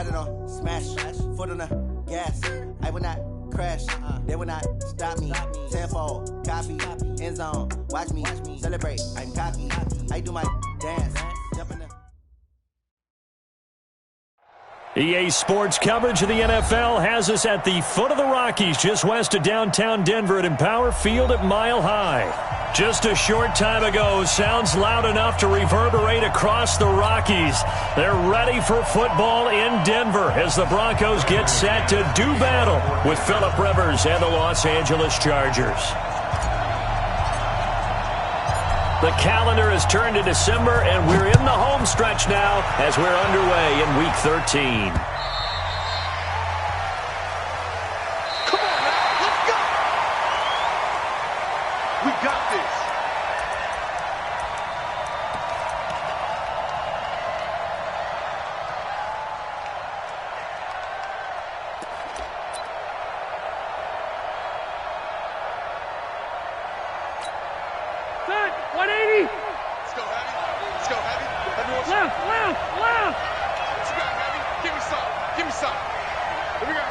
Got it on smash, foot on the gas. I will not crash, they will not stop me. Tenfold, copy, end zone. Watch me celebrate. I'm cocky. I do my dance. Jump in the EA Sports coverage of the NFL has us at the foot of the Rockies, just west of downtown Denver at Empower Field at Mile High. Just a short time ago, sounds loud enough to reverberate across the Rockies. They're ready for football in Denver as the Broncos get set to do battle with Phillip Rivers and the Los Angeles Chargers. The calendar has turned to December, and we're in the home stretch now as we're underway in Week 13. Come on now, let's go! We got this. Set, 180. Let's go, Heavy. Let's go, Heavy. Everyone's Left. What you got, Heavy? Give me some. Give me some. Here we go.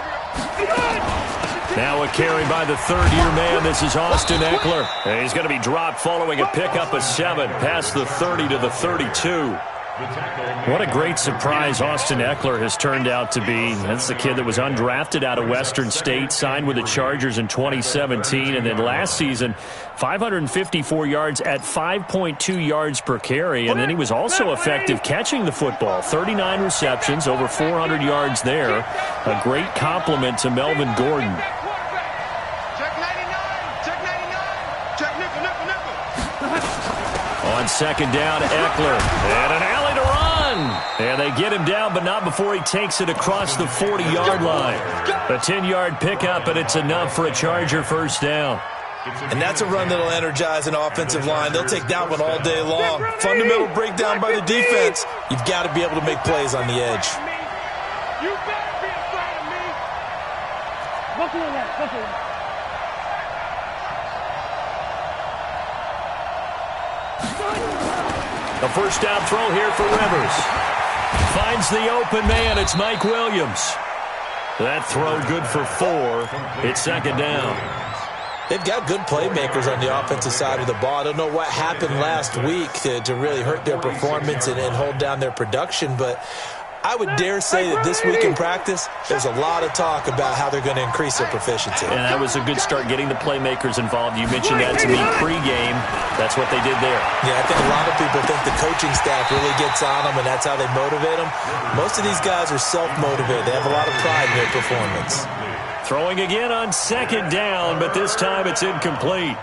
Now a carry by the third-year man. This is Austin Eckler. And he's going to be dropped following a pickup of 7 past the 30 to the 32. What a great surprise Austin Eckler has turned out to be. That's the kid that was undrafted out of Western State, signed with the Chargers in 2017, and then last season, 554 yards at 5.2 yards per carry, and then he was also effective catching the football. 39 receptions, over 400 yards there. A great compliment to Melvin Gordon. Check 99. Check 99. Check nickel. On second down, Eckler. And an alley to run. And they get him down, but not before he takes it across the 40-yard line. A 10-yard pickup, and it's enough for a Charger first down. And that's a run that'll energize an offensive line. They'll take that one all day long. Fundamental breakdown by the defense. You've got to be able to make plays on the edge. You better be afraid of me. Buckle on that. Buckle on that. A first down throw here for Rivers. Finds the open man. It's Mike Williams. That throw good for 4. It's second down. They've got good playmakers on the offensive side of the ball. I don't know what happened last week to really hurt their performance and hold down their production, but I would dare say that this week in practice, there's a lot of talk about how they're going to increase their proficiency. And that was a good start getting the playmakers involved. You mentioned that to me pregame. That's what they did there. Yeah, I think a lot of people think the coaching staff really gets on them, and that's how they motivate them. Most of these guys are self-motivated. They have a lot of pride in their performance. Throwing again on second down, but this time it's incomplete.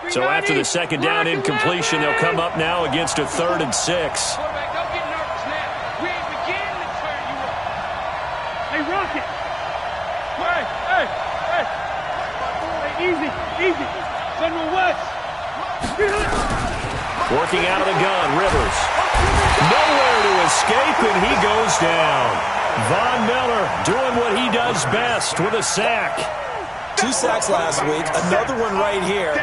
So after the second down incompletion, they'll come up now against a 3rd and 6. Quarterback, don't get nervous now. We ain't beginning to turn you up. Hey, Rocket. Hey. Easy. General West. Working out of the gun, Rivers. Nowhere to escape, and he goes down. Von Miller doing what he does best with a sack. 2 sacks last week, another one right here.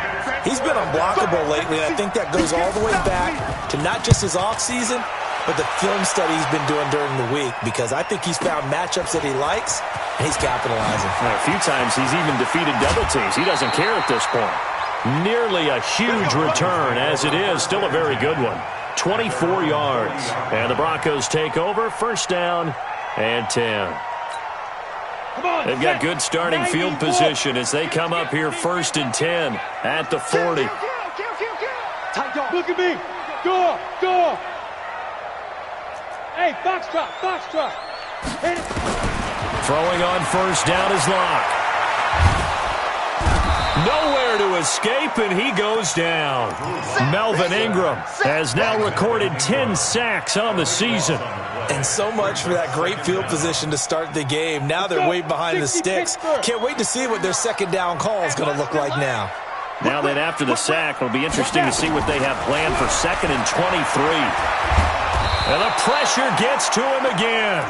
He's been unblockable lately, and I think that goes all the way back to not just his offseason, but the film study he's been doing during the week, because I think he's found matchups that he likes, and he's capitalizing. A few times he's even defeated double teams. He doesn't care at this point. Nearly a huge return, as it is. Still a very good one. 24 yards. And the Broncos take over. First down and 10. They've got good starting field position as they come up here 1st and 10 at the 40. Look at me. Go. Hey, foxtrot. Hit it. Throwing on first down is Locke. Nowhere to escape, and he goes down. Melvin Ingram has now recorded 10 sacks on the season. And so much for that great field position to start the game. Now they're way behind the sticks. Can't wait to see what their second down call is going to look like now. Now then, after the sack, it'll be interesting to see what they have planned for 2nd and 23. And the pressure gets to him again.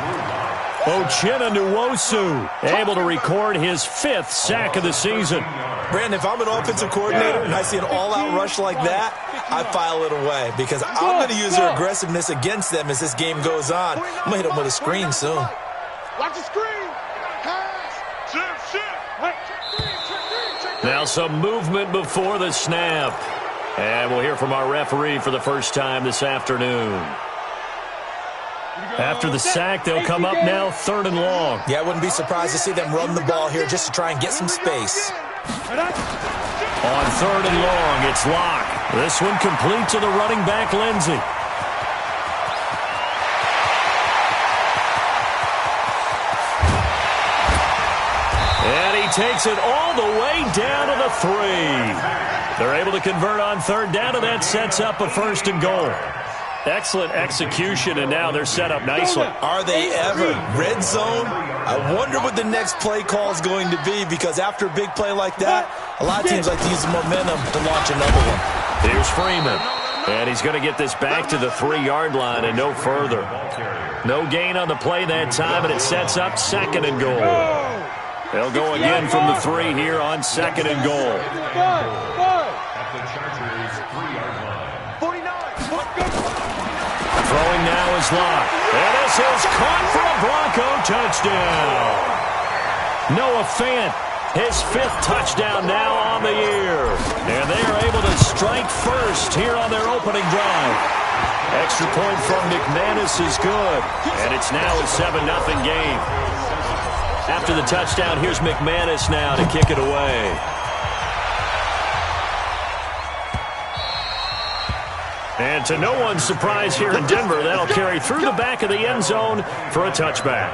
Nwosu able to record his 5th sack of the season. Brandon, if I'm an offensive coordinator and I see an all-out rush like that, I file it away because I'm going to use their aggressiveness against them as this game goes on. I'm going to hit them with a screen soon. Watch the screen. Pass. Now some movement before the snap. And we'll hear from our referee for the first time this afternoon. After the sack, they'll come up now 3rd and long. Yeah, I wouldn't be surprised to see them run the ball here just to try and get some space. On 3rd and long, it's Locke. This one complete to the running back, Lindsey. And he takes it all the way down to the 3. They're able to convert on 3rd down, and that sets up a 1st and goal. Excellent execution, and now they're set up nicely. Are they ever? Red zone? I wonder what the next play call is going to be because after a big play like that, a lot of teams like to use the momentum to launch another one. Here's Freeman, and he's going to get this back to the 3-yard line and no further. No gain on the play that time, and it sets up 2nd and goal. They'll go again from the 3 here on 2nd and goal. Throwing now is Locke. And this is caught for a Bronco touchdown. Noah Fant, his 5th touchdown now on the year. And they are able to strike first here on their opening drive. Extra point from McManus is good. And it's now a 7-0 game. After the touchdown, here's McManus now to kick it away. And to no one's surprise here in Denver, that'll carry through the back of the end zone for a touchback.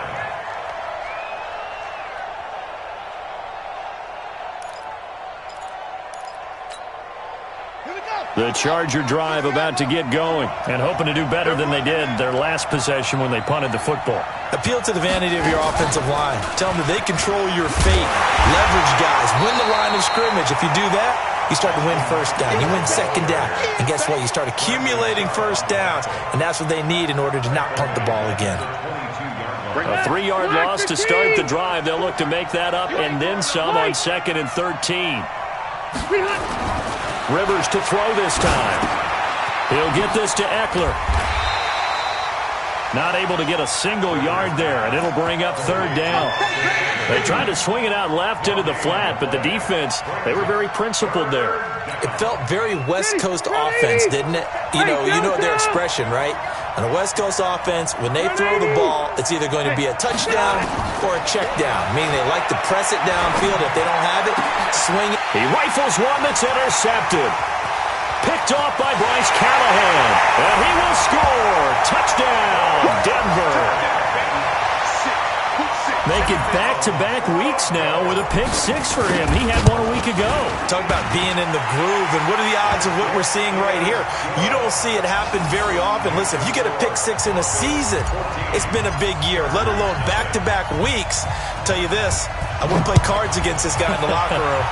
The Charger drive about to get going and hoping to do better than they did their last possession when they punted the football. Appeal to the vanity of your offensive line. Tell them that they control your fate. Leverage guys. Win the line of scrimmage. If you do that, you start to win 1st down. You win 2nd down. And guess what? You start accumulating 1st downs. And that's what they need in order to not punt the ball again. A 3-yard loss to start the drive. They'll look to make that up and then some on 2nd and 13. Rivers to throw this time. He'll get this to Eckler. Not able to get a single yard there, and it'll bring up 3rd down. They tried to swing it out left into the flat, but the defense, they were very principled there. It felt very West Coast offense, didn't it? You know their expression, right? On a West Coast offense, when they throw the ball, it's either going to be a touchdown or a check down, meaning they like to press it downfield. If they don't have it, swing it. He rifles one that's intercepted. Picked off by Bryce Callahan. And he will score. Touchdown, Denver. Make it back-to-back weeks now with a pick 6 for him. He had one a week ago. Talk about being in the groove, and what are the odds of what we're seeing right here? You don't see it happen very often. Listen, if you get a pick 6 in a season, it's been a big year, let alone back-to-back weeks. I'll tell you this, I wouldn't play cards against this guy in the locker room.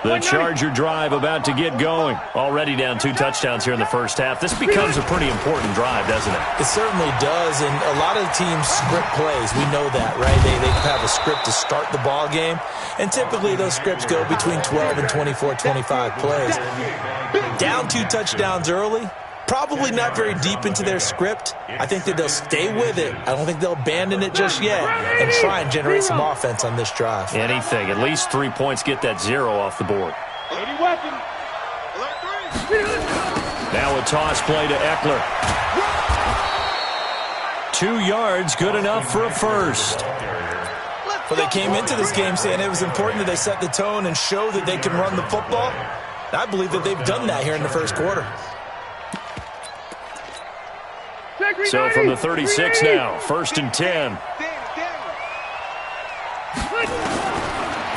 The Charger drive about to get going. Already down 2 touchdowns here in the first half. This becomes a pretty important drive, doesn't it? It certainly does, and a lot of teams script plays. We know that, right? They have a script to start the ball game, and typically those scripts go between 12 and 24, 25 plays. Down 2 touchdowns early, probably not very deep into their script. I think that they'll stay with it. I don't think they'll abandon it just yet and try and generate some offense on this drive. Anything. At least 3 points. Get that 0 off the board. Now a toss play to Eckler. 2 yards, good enough for a first. Well, they came into this game saying it was important that they set the tone and show that they can run the football. I believe that they've done that here in the first quarter. So from the 36 now, 1st and 10.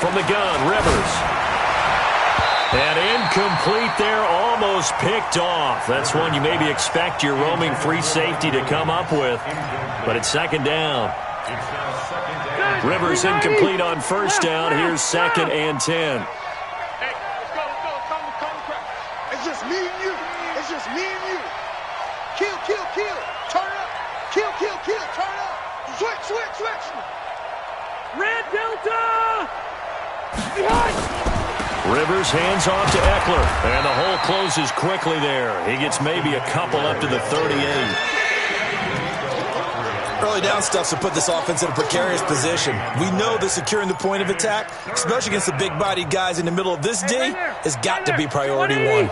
from the gun, Rivers. And incomplete there, almost picked off. That's one you maybe expect your roaming free safety to come up with. But it's second down. Rivers incomplete on first down. Here's 2nd and 10. Hey, let's go. Calm the crowd. It's just me and you. It's just me and you. Kill. Turn up. Kill. Turn up. Switch. Red Delta! Behind! Rivers hands off to Eckler. And the hole closes quickly there. He gets maybe a couple up to the 38. Early down stuffs will put this offense in a precarious position. We know that securing the point of attack, especially against the big-bodied guys in the middle of this D, has got to be priority one.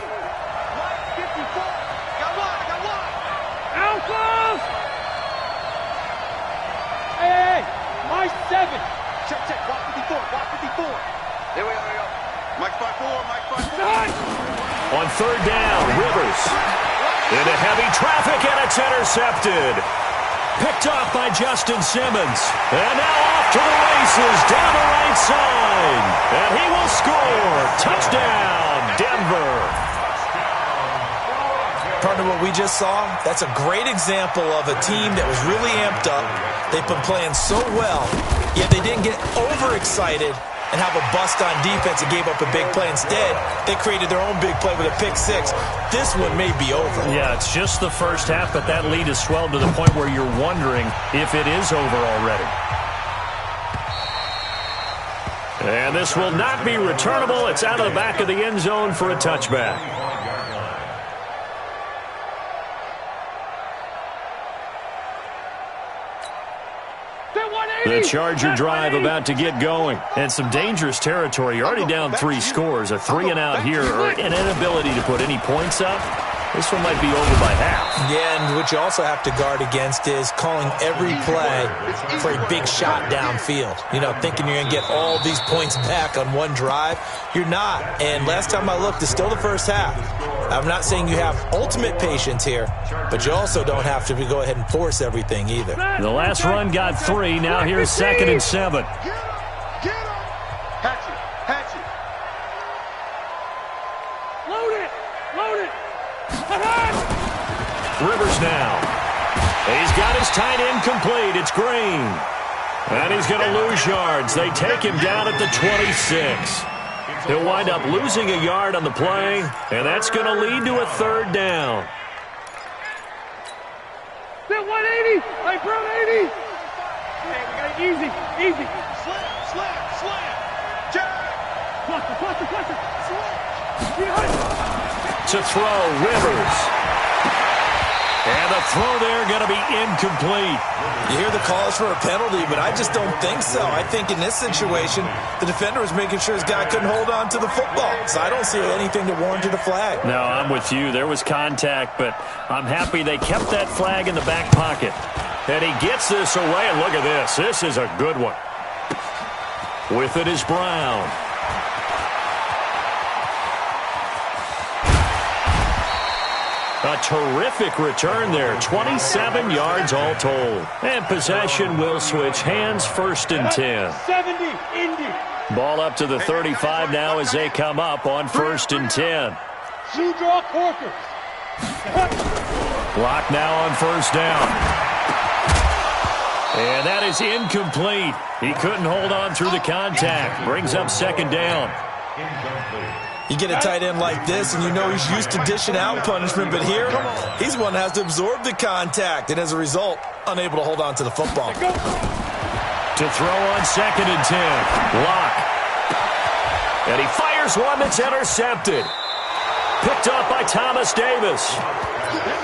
Alpha! Hey, my 7. Check. Block 54. There we go. Mike 5-4. On third down, Rivers into heavy traffic, and it's intercepted. Picked off by Justin Simmons. And now off to the races down the right side. And he will score. Touchdown, Denver. Partner, what we just saw, that's a great example of a team that was really amped up. They've been playing so well, yet they didn't get overexcited and have a bust on defense and gave up a big play. Instead, they created their own big play with a pick 6. This one may be over. Yeah, it's just the first half, but that lead has swelled to the point where you're wondering if it is over already. And this will not be returnable. It's out of the back of the end zone for a touchback. The Charger drive about to get going. And some dangerous territory. You're already down 3 scores. A 3-and-out here, or an inability to put any points up. This one might be over by half. Yeah, and what you also have to guard against is calling every play for a big shot downfield. You know, thinking you're going to get all these points back on one drive. You're not. And last time I looked, it's still the first half. I'm not saying you have ultimate patience here, but you also don't have to go ahead and force everything either. The last run got 3. Now here's 2nd and 7. Get him. Hatchet. Load it. Rivers now. He's got his tight end complete. It's Green. And he's going to lose yards. They take him down at the 26. He'll wind up losing a yard on the play, and that's going to lead to a 3rd down. That 180. Hey, bro, 80. Hey, we got it easy. Slam. Jack. Cluster. To throw, Rivers. And the throw there going to be incomplete. You hear the calls for a penalty, but I just don't think so. I think in this situation, the defender was making sure his guy couldn't hold on to the football. So I don't see anything that warranted a flag. No, I'm with you. There was contact, but I'm happy they kept that flag in the back pocket. And he gets this away, and look at this. This is a good one. With it is Brown. A terrific return there. 27 yards all told. And possession will switch hands, 1st and 10. 70, Indy. Ball up to the 35 now as they come up on 1st and 10. Shoe draw Corker. Block now on 1st down. And that is incomplete. He couldn't hold on through the contact. Brings up 2nd down. You get a tight end like this, and you know he's used to dishing out punishment, but here, he's the one that has to absorb the contact, and as a result, unable to hold on to the football. To throw on 2nd and 10. Lock. And he fires one that's intercepted. Picked up by Thomas Davis.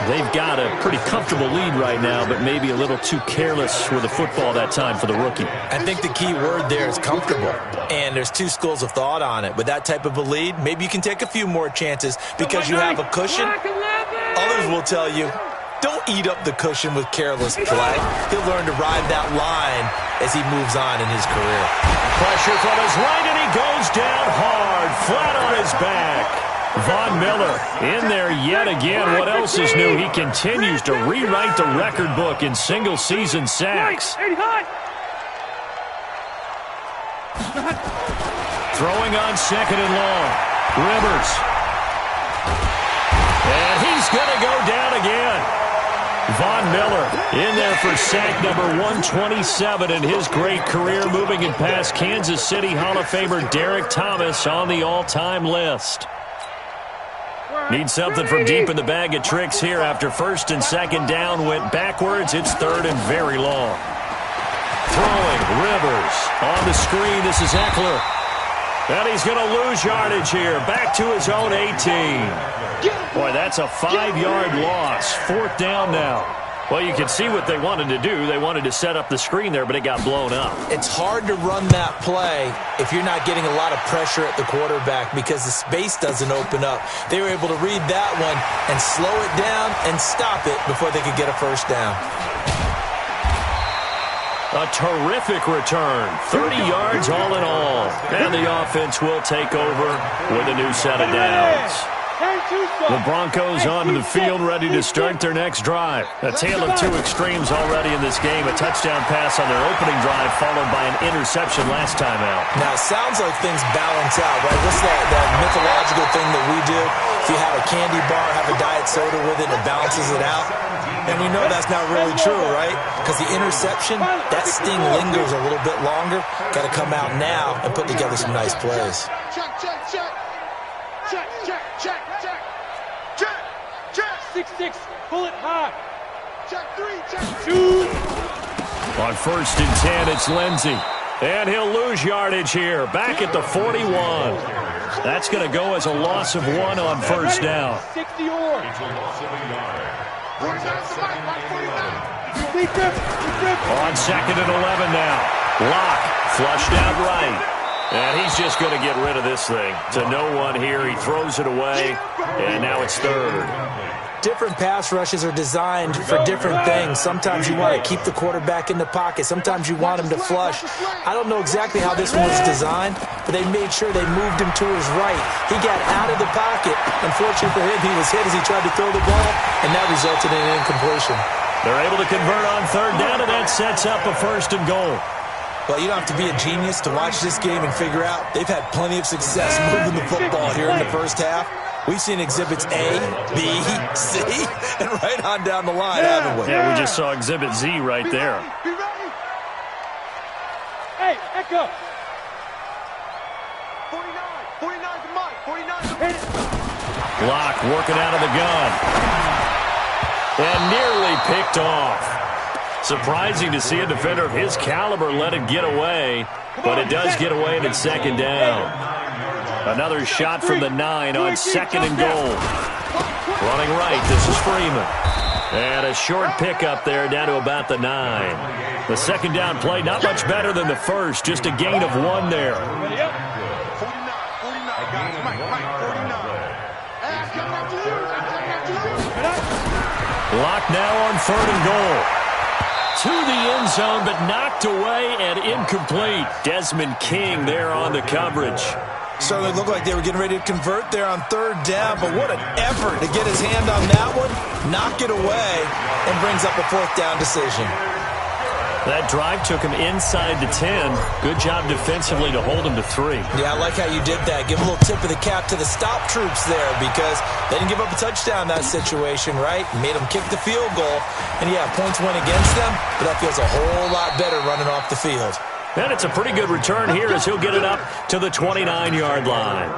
They've got a pretty comfortable lead right now, but maybe a little too careless with the football that time for the rookie. I think the key word there is comfortable, and there's 2 schools of thought on it. With that type of a lead, maybe you can take a few more chances because you have a cushion. Others will tell you, don't eat up the cushion with careless play. He'll learn to ride that line as he moves on in his career. Pressure from his right, and he goes down hard, flat on his back. Von Miller in there yet again. What else is new? He continues to rewrite the record book in single-season sacks. Throwing on second and long. Rivers. And he's going to go down again. Von Miller in there for sack number 127 in his great career, moving it past Kansas City Hall of Famer Derek Thomas on the all-time list. Need something from deep in the bag of tricks here after first and second down went backwards. It's third and very long. Throwing, Rivers on the screen. This is Eckler. And he's going to lose yardage here. Back to his own 18. Boy, that's a 5-yard loss. Fourth down now. Well, you can see what they wanted to do. They wanted to set up the screen there, but it got blown up. It's hard to run that play if you're not getting a lot of pressure at the quarterback because the space doesn't open up. They were able to read that one and slow it down and stop it before they could get a first down. A terrific return. 30 yards all in all. And the offense will take over with a new set of downs. The Broncos onto the field, ready to start their next drive. A tale of two extremes already in this game. A touchdown pass on their opening drive, followed by an interception last time out. Now, it sounds like things balance out, right? What's that mythological thing that we do? If you have a candy bar, have a diet soda with it, it balances it out. And we know that's not really true, right? Because the interception, that sting lingers a little bit longer. Got to come out now and put together some nice plays. Check, check, check. Check, check, check, check. Check, check. 6-6, pull it high. Check 3, check 2. On first and 10, it's Lindsey. And he'll lose yardage here. Back at the 41. That's going to go as a loss of 1 on first down. 60 or. On second and 11 now. Locke flushed out right. And he's just going to get rid of this thing. To no one here. He throws it away. And now it's third. Different pass rushes are designed for different things. Sometimes you want to keep the quarterback in the pocket. Sometimes you want him to flush. I don't know exactly how this one was designed, but they made sure they moved him to his right. He got out of the pocket. Unfortunately for him, he was hit as he tried to throw the ball, and that resulted in an incompletion. They're able to convert on third down, and that sets up a first and goal. Well, you don't have to be a genius to watch this game and figure out they've had plenty of success moving the football here in the first half. We've seen exhibits A, B, C, and right on down the line, haven't we? Yeah, we just saw exhibit Z right there. Be ready. Hey, Echo. 49 to Mike. 49 to Mike. Locke working out of the gun. And nearly picked off. Surprising to see a defender of his caliber let it get away, but it does get away and it's second down. Another shot from the 9 on second and goal. Running right, this is Freeman. And a short pickup there down to about the 9. The second down play, not much better than the first, just a gain of 1 there. 49, guys. Mike, 49. Hey, I'm coming after you. Locke now on third and goal. To the end zone, but knocked away and incomplete. Desmond King there on the coverage. Certainly looked like they were getting ready to convert there on third down, but what an effort to get his hand on that one, knock it away, and brings up a fourth down decision. That drive took him inside the 10. Good job defensively to hold him to 3. Yeah, I like how you did that. Give a little tip of the cap to the stop troops there because they didn't give up a touchdown in that situation, right? Made them kick the field goal. And, yeah, points went against them, but that feels a whole lot better running off the field. And it's a pretty good return here as he'll get it up to the 29-yard line.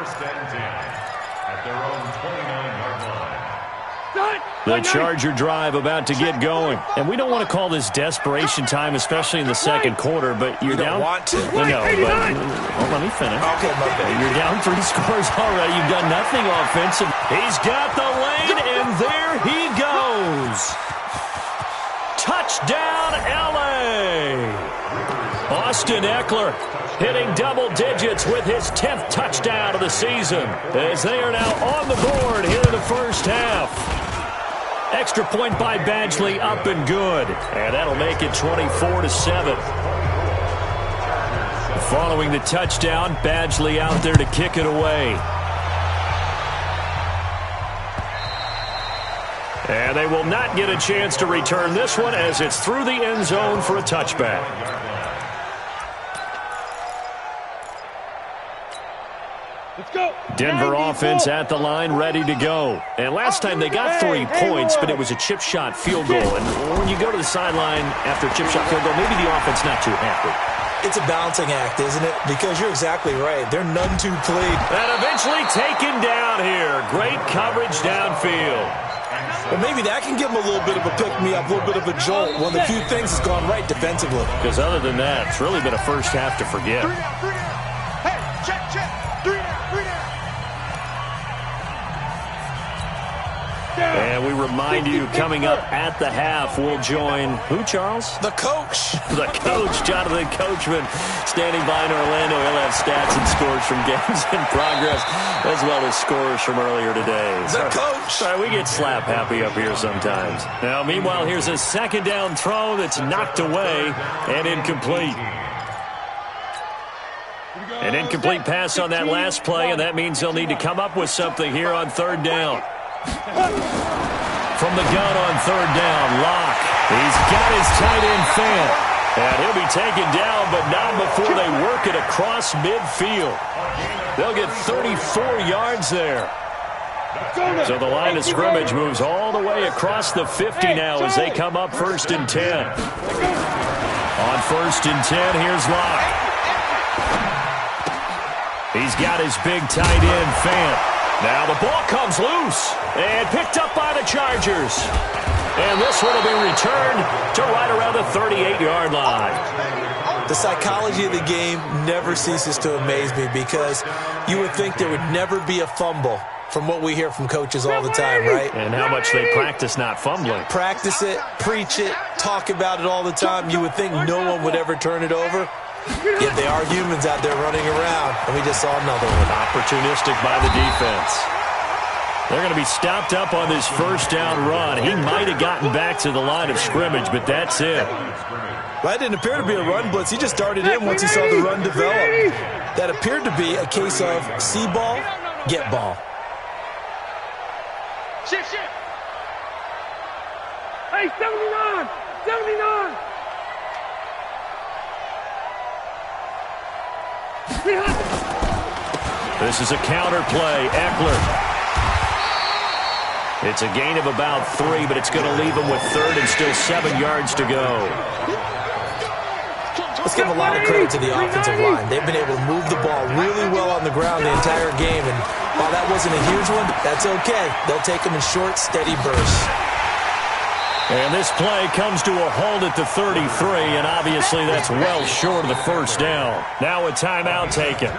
The Charger drive about to get going. And we don't want to call this desperation time, especially in the second quarter, but you're down. You don't want to. No, but well, let me finish. Okay, my bad. You're down 3 scores already. You've done nothing offensive. He's got the lane, and there he goes. Touchdown, L.A. Austin Eckler hitting double digits with his 10th touchdown of the season as they are now on the board here in the first half. Extra point by Badgley up and good. And that'll make it 24-7. Following the touchdown, Badgley out there to kick it away. And they will not get a chance to return this one as it's through the end zone for a touchback. Let's go. Denver offense at the line, ready to go. And last time they got 3 points, but it was a chip shot field goal. And when you go to the sideline after a chip shot field goal, maybe the offense not too happy. It's a balancing act, isn't it? Because you're exactly right. They're none too clean. And eventually taken down here. Great coverage downfield. Well, maybe that can give them a little bit of a pick-me-up, a little bit of a jolt. One of the few things has gone right defensively. Because other than that, it's really been a first half to forget. 3 down, 3 down. Hey, check, check. 3 down, 3 down. And we remind you, coming up at the half, we'll join who, Charles? The coach. The coach, Jonathan Coachman, standing by in Orlando. He'll have stats and scores from games in progress, as well as scores from earlier today. The coach. Sorry, we get slap happy up here sometimes. Now, meanwhile, here's a second down throw that's knocked away and incomplete. An incomplete pass on that last play, and that means they'll need to come up with something here on third down. From the gun on third down, Locke. He's got his tight end Fant. And he'll be taken down, but not before they work it across midfield. They'll get 34 yards there. So the line of scrimmage moves all the way across the 50 now as they come up 1st and 10. On 1st and 10, here's Locke. He's got his big tight end Fant. Now the ball comes loose and picked up by the Chargers. And this one will be returned to right around the 38-yard line. The psychology of the game never ceases to amaze me because you would think there would never be a fumble from what we hear from coaches all the time, right? And how much they practice not fumbling. Practice it, preach it, talk about it all the time. You would think no one would ever turn it over. Yet they are humans out there running around, and we just saw another one. Opportunistic by the defense. They're going to be stopped up on this first down run. He might have gotten back to the line of scrimmage, but that's it. Well, that didn't appear to be a run blitz. He just darted in once he saw the run develop. That appeared to be a case of see ball, get ball. Shift, shift. Hey, 79, 79. This is a counter play. Eckler. It's a gain of about 3, but it's going to leave him with 3rd and still 7 yards to go. Let's give a lot of credit to the offensive line. They've been able to move the ball really well on the ground the entire game, and while that wasn't a huge one, that's okay. They'll take them in short, steady bursts. And this play comes to a halt at the 33, and obviously that's well short of the first down. Now a timeout taken.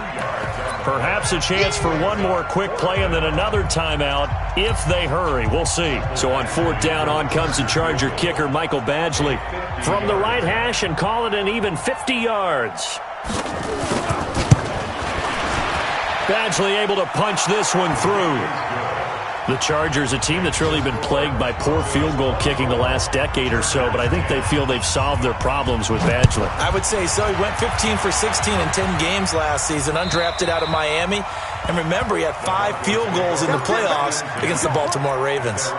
Perhaps a chance for one more quick play and then another timeout if they hurry. We'll see. So on 4th down, on comes the Charger kicker, Michael Badgley. From the right hash and call it an even 50 yards. Badgley able to punch this one through. The Chargers, a team that's really been plagued by poor field goal kicking the last decade or so, but I think they feel they've solved their problems with Badgley. I would say so. He went 15 for 16 in 10 games last season, undrafted out of Miami. And remember, he had 5 field goals in the playoffs against the Baltimore Ravens.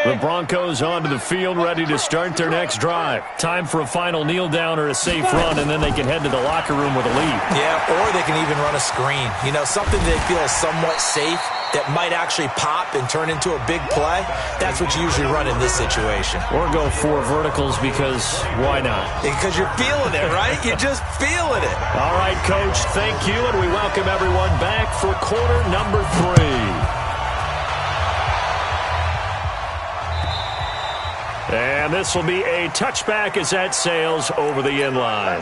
The Broncos onto the field, ready to start their next drive. Time for a final kneel down or a safe run, and then they can head to the locker room with a lead. Yeah, or they can even run a screen. You know, something they feel is somewhat safe that might actually pop and turn into a big play. That's what you usually run in this situation. Or go 4 verticals because why not? Because you're feeling it, right? You're just feeling it. All right, Coach, thank you, and we welcome everyone back for quarter number 3. And this will be a touchback as that sails over the end line.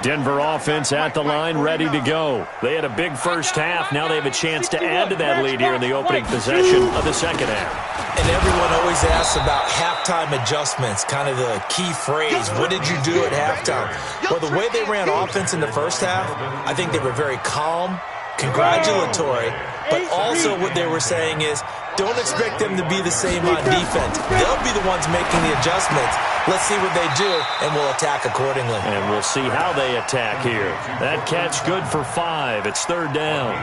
Denver offense at the line, ready to go. They had a big first half. Now they have a chance to add to that lead here in the opening possession of the second half. And everyone always asks about halftime adjustments, kind of the key phrase. What did you do at halftime? Well, the way they ran offense in the first half, I think they were very calm, congratulatory, but also what they were saying is, don't expect them to be the same on defense. They'll be the ones making the adjustments. Let's see what they do, and we'll attack accordingly. And we'll see how they attack here. That catch good for 5. It's 3rd down.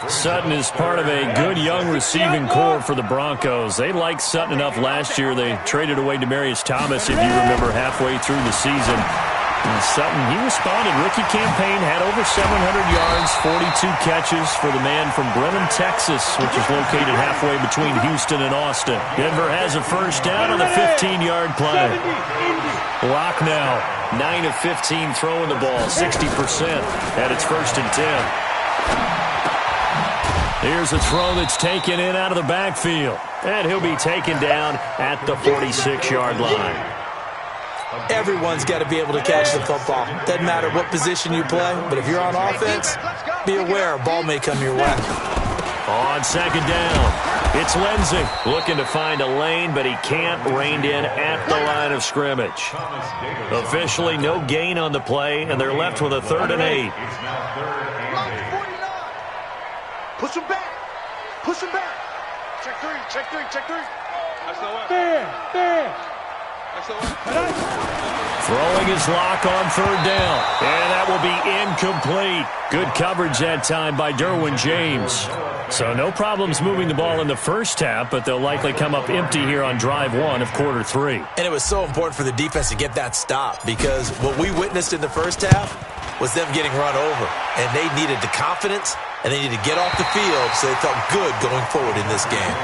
Sutton is part of a good young receiving core for the Broncos. They liked Sutton enough last year. They traded away Demaryius Thomas, if you remember, halfway through the season. And Sutton, he responded. Rookie campaign, had over 700 yards, 42 catches for the man from Bremen, Texas, which is located halfway between Houston and Austin. Denver has a first down on the 15-yard play. Lock now, 9 of 15 throwing the ball, 60% at its first and 10. Here's a throw that's taken in out of the backfield. And he'll be taken down at the 46-yard line. Everyone's got to be able to catch the football. Doesn't matter what position you play, but if you're on offense, be aware a ball may come your way. On second down, it's Lindsey looking to find a lane, but he can't. Reined in at the line of scrimmage. Officially no gain on the play, and they're left with a 3rd and 8. Push him back. Push him back. Check three. Check three. Check three. That's the way. There. Throwing his lock on 3rd down. And that will be incomplete. Good coverage that time by Derwin James. So no problems moving the ball in the first half, but they'll likely come up empty here on drive 1 of quarter 3. And it was so important for the defense to get that stop, because what we witnessed in the first half was them getting run over. And they needed the confidence, and they needed to get off the field so they felt good going forward in this game.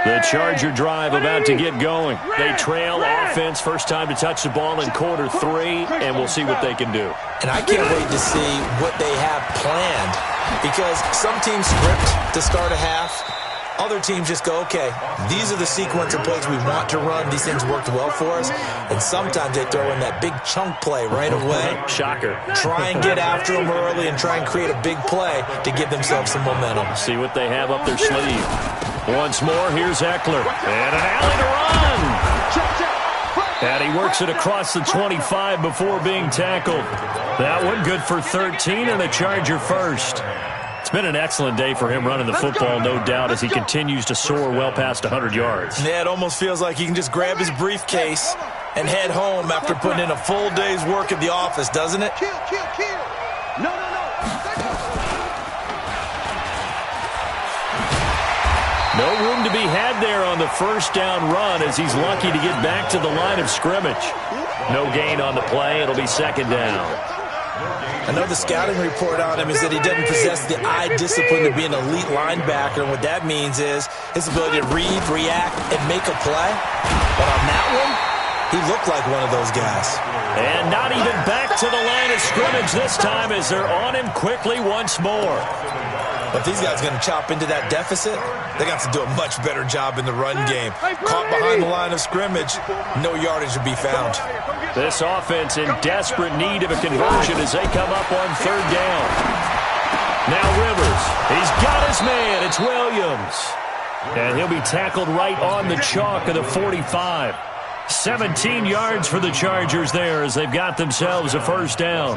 The Charger drive about to get going. They trail offense, first time to touch the ball in quarter 3, and we'll see what they can do. And I can't wait to see what they have planned, because some teams script to start a half. Other teams just go, okay, these are the sequence of plays we want to run. These things worked well for us. And sometimes they throw in that big chunk play right away. Shocker. Try and get after them early and try and create a big play to give themselves some momentum. See what they have up their sleeve. Once more, here's Eckler. And an alley to run. And he works it across the 25 before being tackled. That one good for 13 and a Charger first. It's been an excellent day for him running the football, no doubt, as he continues to soar well past 100 yards. Yeah, it almost feels like he can just grab his briefcase and head home after putting in a full day's work at the office, doesn't it? Kill. No. No room to be had there on the first down run, as he's lucky to get back to the line of scrimmage. No gain on the play. It'll be second down. I know the scouting report on him is that he doesn't possess the eye discipline to be an elite linebacker, and what that means is his ability to read, react, and make a play. But on that one, he looked like one of those guys. And not even back to the line of scrimmage this time, as they're on him quickly once more. But these guys are going to chop into that deficit. They got to do a much better job in the run game. Caught behind the line of scrimmage, no yardage to be found. This offense in desperate need of a conversion as they come up on 3rd down. Now Rivers. He's got his man. It's Williams. And he'll be tackled right on the chalk of the 45. 17 yards for the Chargers there as they've got themselves a first down.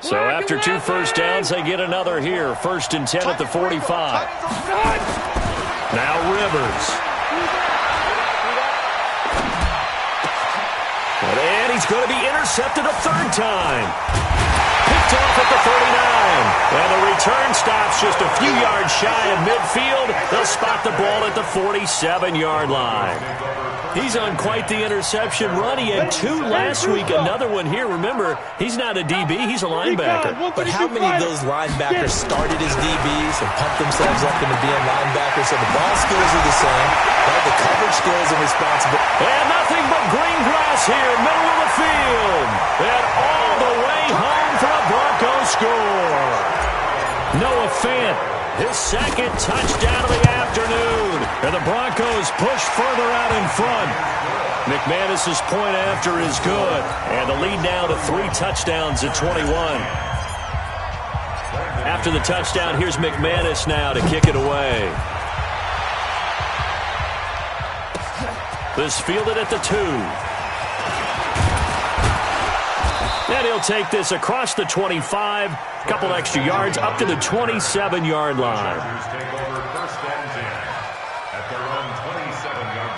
So after 2 first downs, they get another here. 1st and 10 at the 45. Now Rivers. And he's going to be intercepted a 3rd time. Picked off at the 39. And the return stops just a few yards shy of midfield. They'll spot the ball at the 47-yard line. He's on quite the interception run. He had 2 last week, another one here. Remember, he's not a DB, he's a linebacker. But how many of those linebackers started as DBs and pumped themselves up into being linebackers? So the ball skills are the same, right? The coverage skills and responsibility. And nothing but green grass here, middle of the field. And all the way home for a Broncos score. Noah Fant, his 2nd touchdown of the afternoon. And the Broncos push further out in front. McManus's point after is good. And the lead now to 3 touchdowns at 21. After the touchdown, here's McManus now to kick it away. This fielded at the 2. And he'll take this across the 25, a couple extra yards up to the 27-yard line. Take over 1st and 10 at their own 27-yard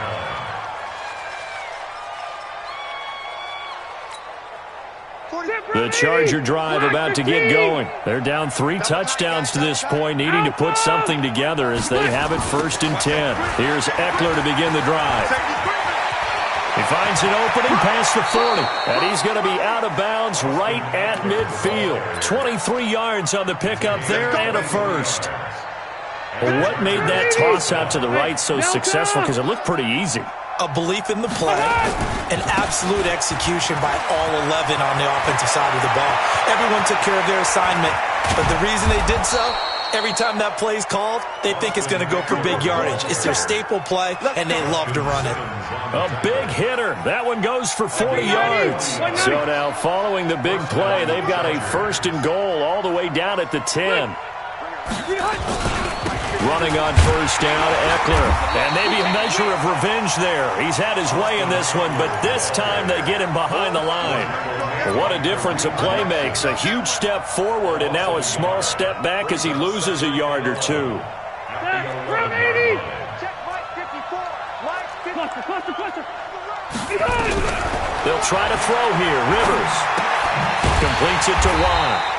line. The Charger drive about to get going. They're down 3 touchdowns to this point, needing to put something together as they have it 1st and 10. Here's Eckler to begin the drive. He finds an opening past the 40, and he's going to be out of bounds right at midfield. 23 yards on the pickup there and a first. Well, what made that toss out to the right so successful? Because it looked pretty easy. A belief in the play, an absolute execution by all 11 on the offensive side of the ball. Everyone took care of their assignment, but the reason they did so, every time that play is called, they think it's going to go for big yardage. It's their staple play, and they love to run it. A big hitter. That one goes for 40 yards. So now following the big play, they've got a 1st and goal all the way down at the 10. Running on 1st down, Eckler. And maybe a measure of revenge there. He's had his way in this one, but this time they get him behind the line. What a difference a play makes. A huge step forward and now a small step back as he loses a yard or two. They'll try to throw here. Rivers completes it to Watt.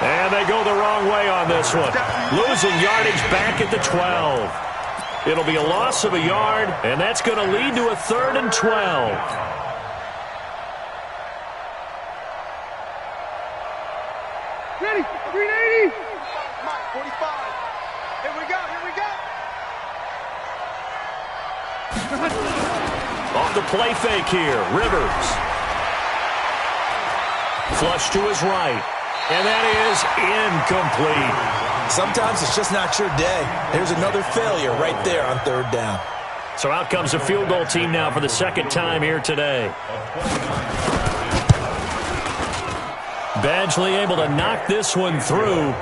And they go the wrong way on this one. Losing yardage back at the 12. It'll be a loss of a yard, and that's going to lead to a 3rd and 12. Ready, 380. 45. Here we go, here we go. Off the play fake here, Rivers. Flush to his right. And that is incomplete. Sometimes it's just not your day. There's another failure right there on 3rd down. So out comes a field goal team now for the 2nd time here today. Badgley able to knock this one through.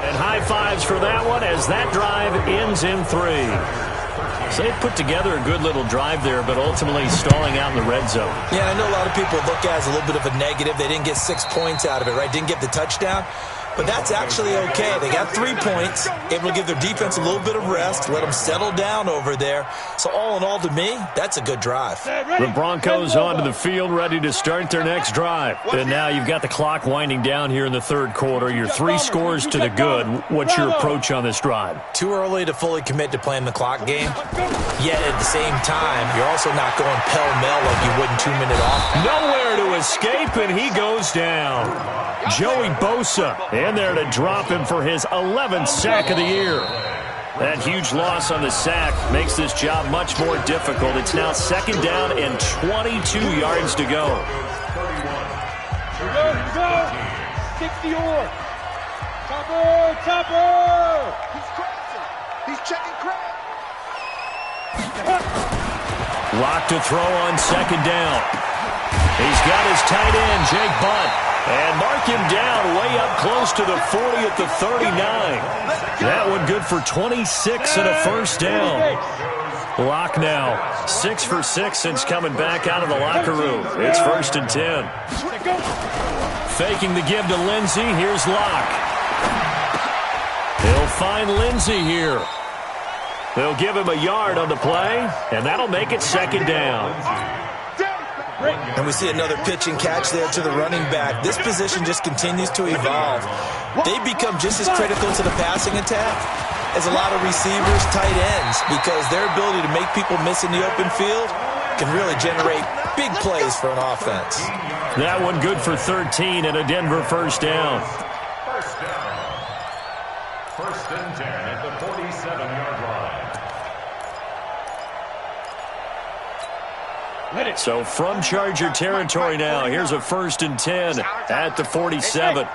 And high fives for that one as that drive ends in 3. So they put together a good little drive there, but ultimately stalling out in the red zone. Yeah, I know a lot of people look at it as a little bit of a negative. They didn't get 6 points out of it, right? Didn't get the touchdown. But that's actually okay. They got 3 points, able to give their defense a little bit of rest, let them settle down over there. So all in all, to me, that's a good drive. The Broncos onto the field, ready to start their next drive. And now you've got the clock winding down here in the 3rd quarter. You're 3 scores to the good. What's your approach on this drive? Too early to fully commit to playing the clock game. Yet at the same time, you're also not going pell-mell like you would in 2-minute offense. Nowhere to escape, and he goes down. Joey Bosa in there to drop him for his 11th sack of the year. That huge loss on the sack makes this job much more difficult. It's now 2nd down and 22 yards to go. Go. 60 or. Chopper. He's crossing. He's checking crack. Lock to throw on 2nd down. He's got his tight end, Jake Butt. And mark him down way up close to the 40 at the 39. That one good for 26 and a 1st down. Lock now, 6 for 6 since coming back out of the locker room. It's 1st and 10. Faking the give to Lindsey. Here's Locke. He'll find Lindsey here. They'll give him a yard on the play, and that'll make it 2nd down. And we see another pitch and catch there to the running back. This position just continues to evolve. They become just as critical to the passing attack as a lot of receivers, tight ends, because their ability to make people miss in the open field can really generate big plays for an offense. That one good for 13 and a Denver 1st down. 1st and 10 at the 47-yard line. So from Charger territory now, here's a 1st and 10 at the 47.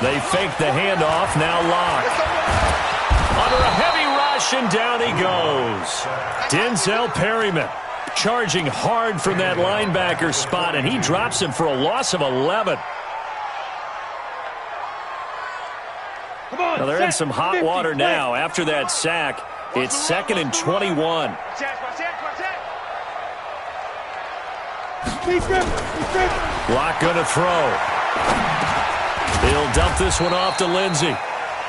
They fake the handoff, now Locke. Under a heavy rush, and down he goes. Denzel Perryman charging hard from that linebacker spot, and he drops him for a loss of 11. Now they're in some hot water now after that sack. It's 2nd and 21. Block gonna throw. He'll dump this one off to Lindsey.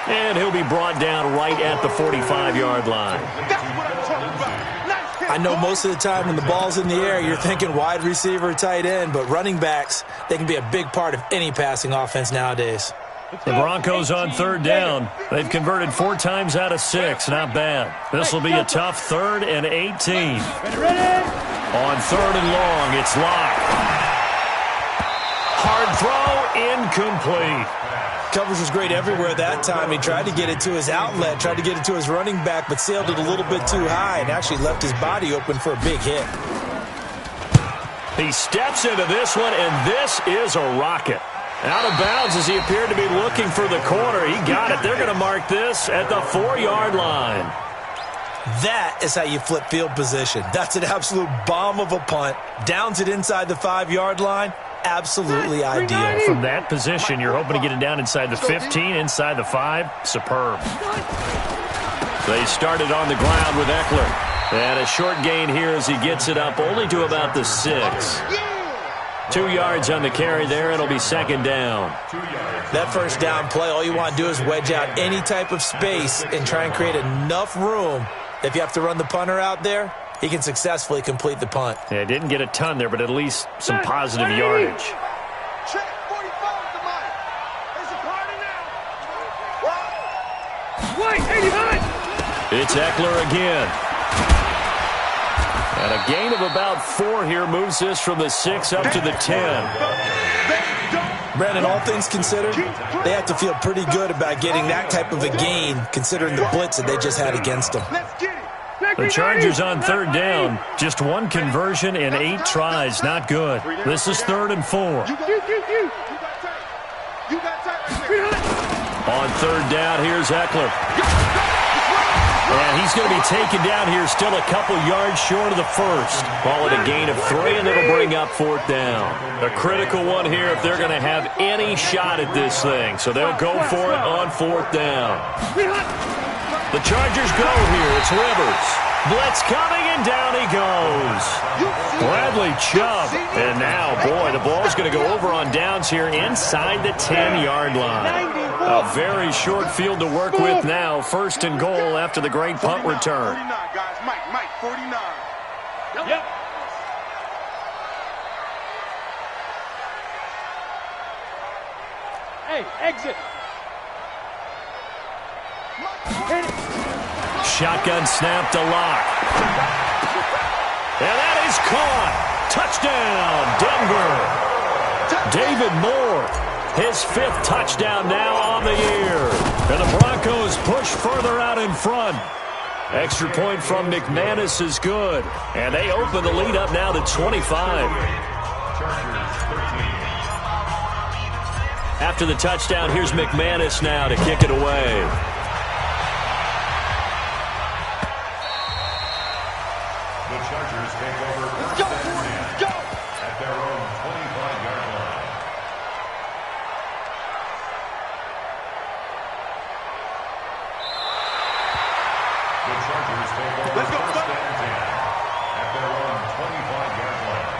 And he'll be brought down right at the 45-yard line. I know most of the time when the ball's in the air, you're thinking wide receiver, tight end, but running backs, they can be a big part of any passing offense nowadays. The Broncos on third down. They've converted 4 times out of 6. Not bad. This will be a tough 3rd and 18. On 3rd and long, it's locked. Hard throw, incomplete. Coverage was great everywhere that time. He tried to get it to his outlet, tried to get it to his running back, but sailed it a little bit too high and actually left his body open for a big hit. He steps into this one, and this is a rocket. Out of bounds as he appeared to be looking for the corner. He got it. They're going to mark this at the 4-yard line. That is how you flip field position. That's an absolute bomb of a punt. Downs it inside the 5-yard line. Absolutely ideal. From that position, you're hoping to get it down inside the 15, inside the 5. Superb. They started on the ground with Eckler. And a short gain here as he gets it up only to about the 6. 2 yards on the carry there. It'll be 2nd down. That first down play, all you want to do is wedge out any type of space and try and create enough room. If you have to run the punter out there, he can successfully complete the punt. Yeah, didn't get a ton there, but at least some positive yardage. Check 45 the money. There's a party now. White, 89. It's Eckler again. And a gain of about 4 here moves this from the 6 up to the 10. Brandon, all things considered, they have to feel pretty good about getting that type of a gain considering the blitz that they just had against them. Let's get it. The Chargers on 3rd down. Just 1 conversion in 8 tries. Not good. This is 3rd and 4. On 3rd down, here's Eckler. And he's going to be taken down here still a couple yards short of the first. Call it a gain of 3, and it'll bring up 4th down. A critical one here if they're going to have any shot at this thing. So they'll go for it on 4th down. The Chargers go here. It's Rivers. Blitz coming, and down he goes. Bradley Chubb. And now, boy, the ball's going to go over on downs here inside the 10-yard line. A very short field to work with now. 1st and goal after the great punt return. 49, guys. Mike, 49. Yep. Hey, exit. Hit it. Shotgun snap to Lock. And that is caught. Touchdown, Denver. David Moore, his 5th touchdown now on the year. And the Broncos push further out in front. Extra point from McManus is good. And they open the lead up now to 25. After the touchdown, here's McManus now to kick it away. The Chargers take over first and 10 at their own 25-yard line. The Chargers take over first and 10 at their own 25-yard line.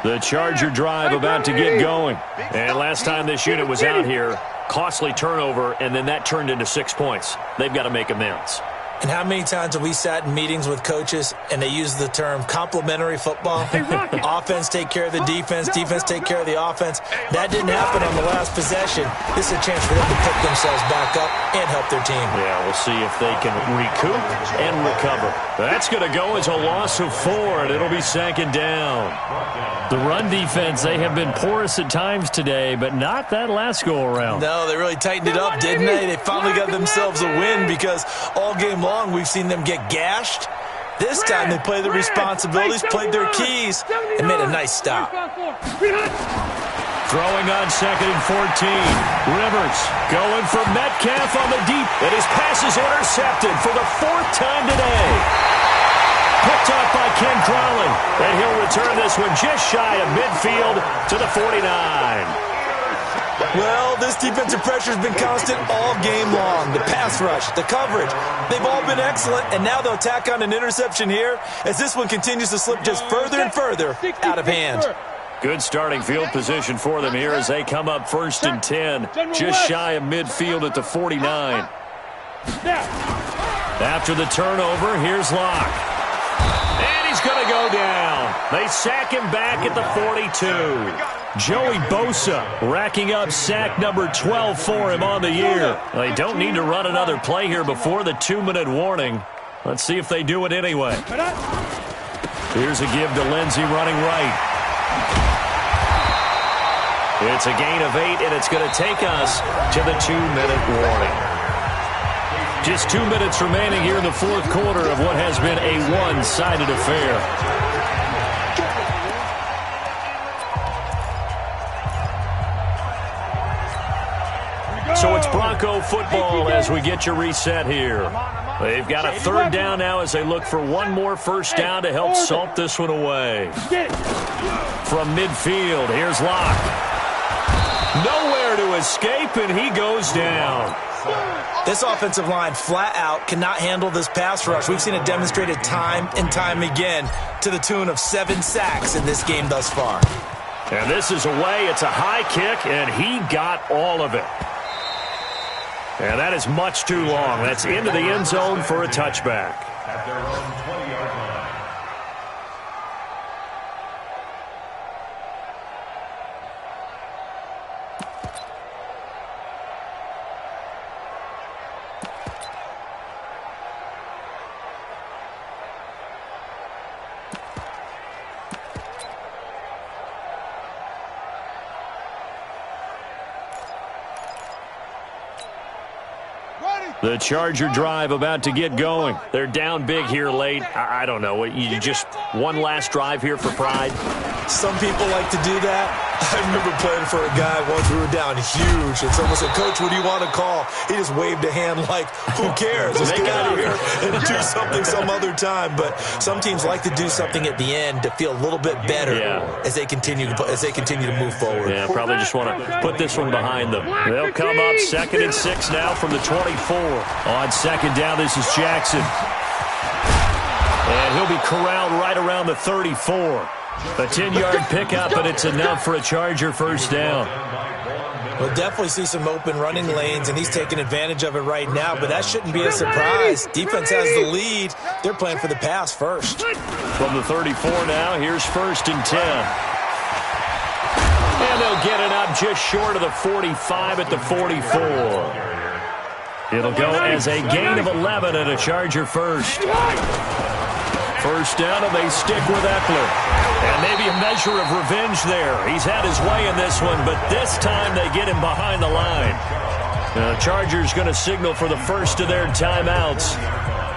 The Charger drive about to get going. And last time this unit was out here, costly turnover, and then that turned into 6 points. They've got to make amends. And how many times have we sat in meetings with coaches and they use the term complementary football? Offense take care of the defense, defense take care of the offense. That didn't happen on the last possession. This is a chance for them to pick themselves back up and help their team. Yeah, we'll see if they can recoup and recover. That's going to go as a loss of 4, and it'll be 2nd down. The run defense, they have been porous at times today, but not that last go-around. No, they really tightened it up, didn't they? They finally got themselves a win because all game long we've seen them get gashed. This time they played their responsibilities, played their keys, and made a nice stop. Throwing on 2nd and 14. Rivers going for Metcalf on the deep, and his pass is intercepted for the 4th time today. Picked up by Ken Crowley, and he'll return this one just shy of midfield to the 49. Well, this defensive pressure has been constant all game long. The pass rush, the coverage, they've all been excellent, and now they'll tack on an interception here as this one continues to slip just further and further out of hand. Good starting field position for them here as they come up 1st and 10, just shy of midfield at the 49. After the turnover, here's Locke. And he's going to go down. They sack him back at the 42. Joey Bosa racking up sack number 12 for him on the year. They don't need to run another play here before the 2-minute warning. Let's see if they do it anyway. Here's a give to Lindsey running right. It's a gain of 8, and it's going to take us to the 2-minute warning. Just 2 minutes remaining here in the fourth quarter of what has been a one-sided affair. So it's Bronco football as we get you reset here. They've got a 3rd down now as they look for one more 1st down to help salt this one away. From midfield, here's Locke. Nowhere to escape, and he goes down. This offensive line flat out cannot handle this pass rush. We've seen it demonstrated time and time again to the tune of 7 sacks in this game thus far. And this is away. It's a high kick, and he got all of it. And that is much too long. That's into the end zone for a touchback. At their own 20-yard line. The Charger drive about to get going. They're down big here late. I don't know. You just one last drive here for pride? Some people like to do that. I remember playing for a guy once. We were down huge, and someone said, "Coach, what do you want to call?" He just waved a hand like, "Who cares? Let's get out of here and do something some other time." But some teams like to do something at the end to feel a little bit better as they continue to move forward. Yeah, probably just want to put this one behind them. They'll come up 2nd and 6 now from the 24. On 2nd down, this is Jackson. And he'll be corralled right around the 34. A 10-yard pickup, and it's enough for a Charger 1st down. We'll definitely see some open running lanes, and he's taking advantage of it right now, but that shouldn't be a surprise. Defense has the lead. They're playing for the pass first. From the 34 now, here's 1st and 10. And they'll get it up just short of the 45 at the 44. It'll go as a gain of 11 and a Charger 1st. 1st down, and they stick with Eckler. And maybe a measure of revenge there. He's had his way in this one, but this time they get him behind the line. The Chargers going to signal for the first of their timeouts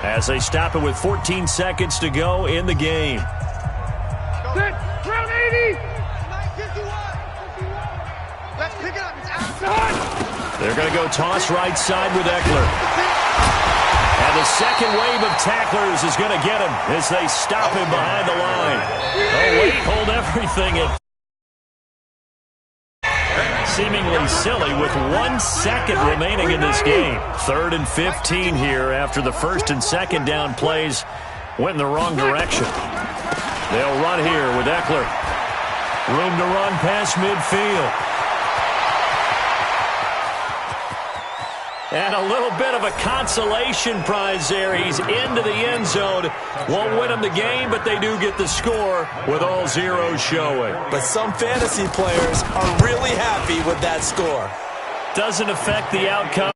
as they stop it with 14 seconds to go in the game. Round 80. 51. Let's pick it up. It's outside. They're going to go toss right side with Eckler. And the second wave of tacklers is going to get him as they stop him behind the line. Oh, wait, hold everything. Seemingly silly with 1 second remaining in this game. 3rd and 15 here after the 1st and 2nd down plays went in the wrong direction. They'll run here with Eckler. Room to run past midfield. And a little bit of a consolation prize there. He's into the end zone. Won't win them the game, but they do get the score with all zeros showing. But some fantasy players are really happy with that score. Doesn't affect the outcome.